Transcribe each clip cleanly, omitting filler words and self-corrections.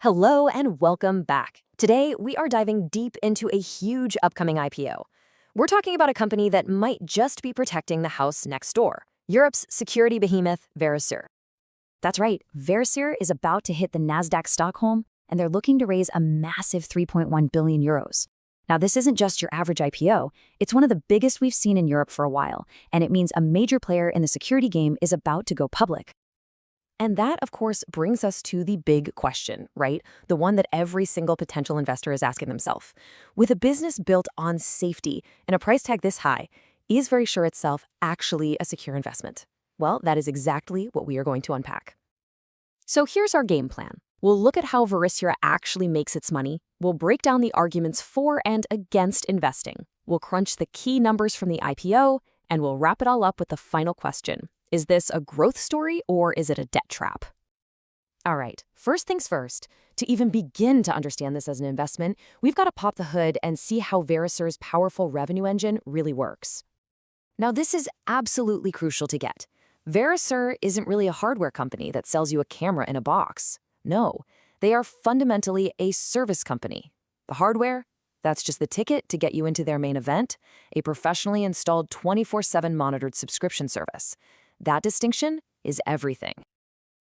Hello and welcome back. Today, we are diving deep into a huge upcoming IPO. We're talking about a company that might just be protecting the house next door, Europe's security behemoth, Verisure. That's right, Verisure is about to hit the Nasdaq Stockholm, and they're looking to raise a massive 3.1 billion euros. Now, this isn't just your average IPO, it's one of the biggest we've seen in Europe for a while, and it means a major player in the security game is about to go public. And that, of course, brings us to the big question, right? The one that every single potential investor is asking themselves. With a business built on safety and a price tag this high, is Verisure itself actually a secure investment? Well, that is exactly what we are going to unpack. So here's our game plan. We'll look at how Verisure actually makes its money. We'll break down the arguments for and against investing. We'll crunch the key numbers from the IPO, and we'll wrap it all up with the final question. Is this a growth story or is it a debt trap? All right, first things first, to even begin to understand this as an investment, we've got to pop the hood and see how Verisure's powerful revenue engine really works. Now, this is absolutely crucial to get. Verisure isn't really a hardware company that sells you a camera in a box. No, they are fundamentally a service company. The hardware? That's just the ticket to get you into their main event, a professionally installed 24/7 monitored subscription service. That distinction is everything.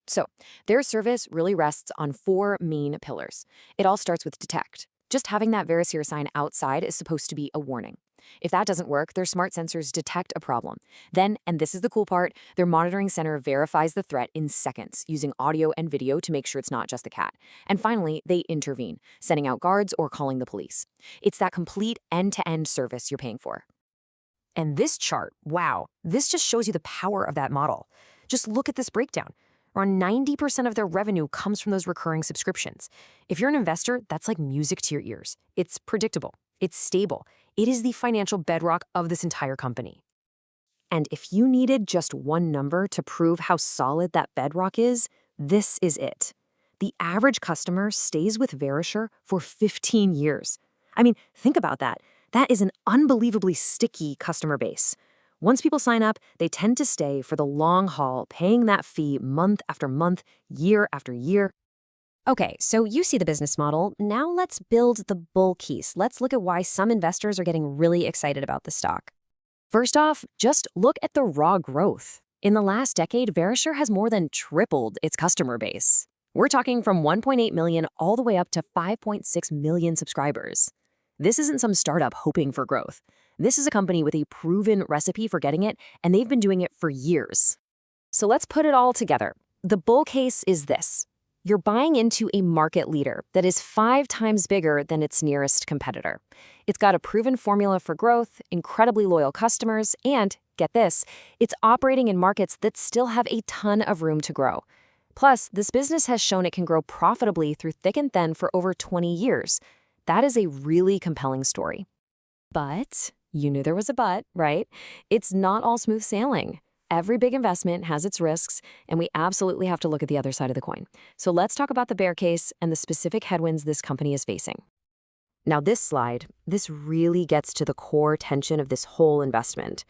So, their service really rests on four main pillars. It all starts with detect. Just having that Verisure sign outside is supposed to be a warning. If that doesn't work, their smart sensors detect a problem. Then, and this is the cool part, their monitoring center verifies the threat in seconds, using audio and video to make sure it's not just a cat. And finally, they intervene, sending out guards or calling the police. It's that complete end-to-end service you're paying for. And this chart, wow, this just shows you the power of that model. Just look at this breakdown. Around 90% of their revenue comes from those recurring subscriptions. If you're an investor, that's like music to your ears. It's predictable. It's stable. It is the financial bedrock of this entire company. And if you needed just one number to prove how solid that bedrock is, this is it. The average customer stays with Verisure for 15 years. I mean, think about that. That is an unbelievably sticky customer base. Once people sign up, they tend to stay for the long haul, paying that fee month after month, year after year. Okay, so you see the business model. Now let's build the bull case. Let's look at why some investors are getting really excited about the stock. First off, just look at the raw growth. In the last decade, Verisure has more than tripled its customer base. We're talking from 1.8 million all the way up to 5.6 million subscribers. This isn't some startup hoping for growth. This is a company with a proven recipe for getting it, and they've been doing it for years. So let's put it all together. The bull case is this. You're buying into a market leader that is 5 times bigger than its nearest competitor. It's got a proven formula for growth, incredibly loyal customers, and, get this, it's operating in markets that still have a ton of room to grow. Plus, this business has shown it can grow profitably through thick and thin for over 20 years. That is a really compelling story. But, you knew there was a but, right? It's not all smooth sailing. Every big investment has its risks, and we absolutely have to look at the other side of the coin. So let's talk about the bear case and the specific headwinds this company is facing. Now this slide, this really gets to the core tension of this whole investment.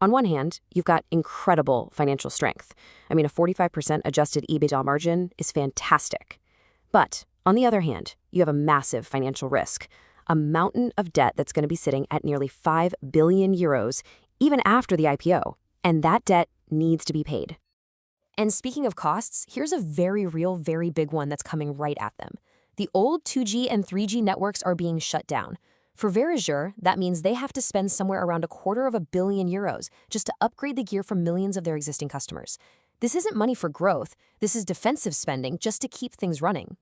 On one hand, you've got incredible financial strength. I mean, a 45% adjusted EBITDA margin is fantastic. But on the other hand, you have a massive financial risk, a mountain of debt that's going to be sitting at nearly 5 billion euros even after the IPO. And that debt needs to be paid. And speaking of costs, here's a very real, very big one that's coming right at them. The old 2G and 3G networks are being shut down. For Verisure, that means they have to spend somewhere around €250 million just to upgrade the gear for millions of their existing customers. This isn't money for growth. This is defensive spending just to keep things running.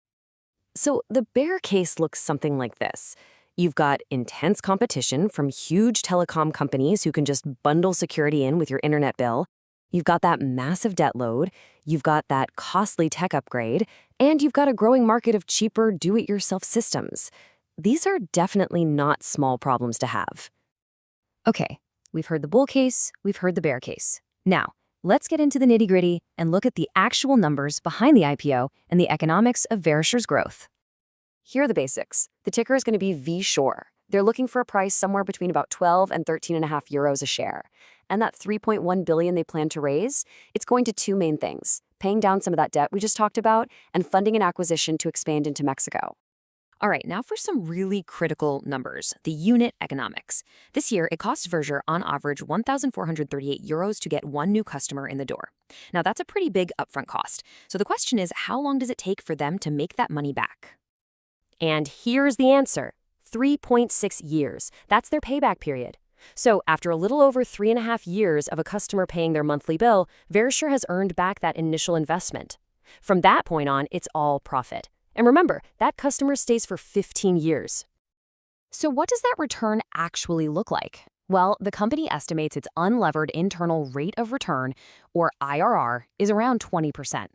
So the bear case looks something like this. You've got intense competition from huge telecom companies who can just bundle security in with your internet bill. You've got that massive debt load. You've got that costly tech upgrade. And you've got a growing market of cheaper do-it-yourself systems. These are definitely not small problems to have. Okay, we've heard the bull case, we've heard the bear case. Now, let's get into the nitty-gritty and look at the actual numbers behind the IPO and the economics of Verisure's growth. Here are the basics. The ticker is going to be VSURE. They're looking for a price somewhere between about 12 and 13.5 euros a share. And that 3.1 billion they plan to raise, it's going to two main things: paying down some of that debt we just talked about, and funding an acquisition to expand into Mexico. All right, now for some really critical numbers, the unit economics. This year, it cost Verisure on average 1,438 euros to get one new customer in the door. Now, that's a pretty big upfront cost. So the question is, how long does it take for them to make that money back? And here's the answer. 3.6 years. That's their payback period. So after a little over 3.5 years of a customer paying their monthly bill, Verisure has earned back that initial investment. From that point on, it's all profit. And remember, that customer stays for 15 years. So what does that return actually look like? Well, the company estimates its unlevered internal rate of return, or IRR, is around 20%.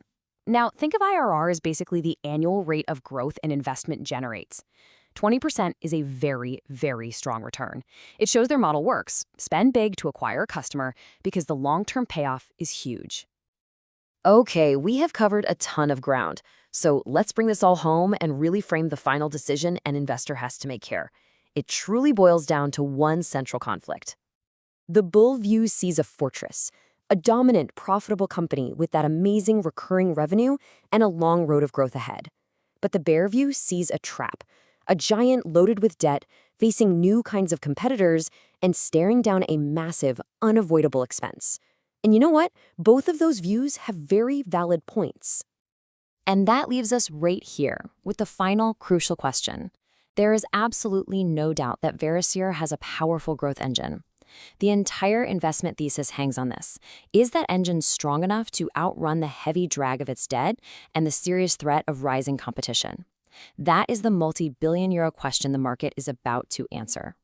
Now, think of IRR as basically the annual rate of growth an investment generates. 20% is a very, very strong return. It shows their model works. Spend big to acquire a customer because the long-term payoff is huge. Okay, we have covered a ton of ground. So let's bring this all home and really frame the final decision an investor has to make here. It truly boils down to one central conflict. The bull view sees a fortress, a dominant, profitable company with that amazing recurring revenue and a long road of growth ahead. But the bear view sees a trap, a giant loaded with debt, facing new kinds of competitors and staring down a massive, unavoidable expense. And you know what? Both of those views have very valid points. And that leaves us right here with the final crucial question. There is absolutely no doubt that Verisure has a powerful growth engine. The entire investment thesis hangs on this. Is that engine strong enough to outrun the heavy drag of its debt and the serious threat of rising competition? That is the multi-billion-euro question the market is about to answer.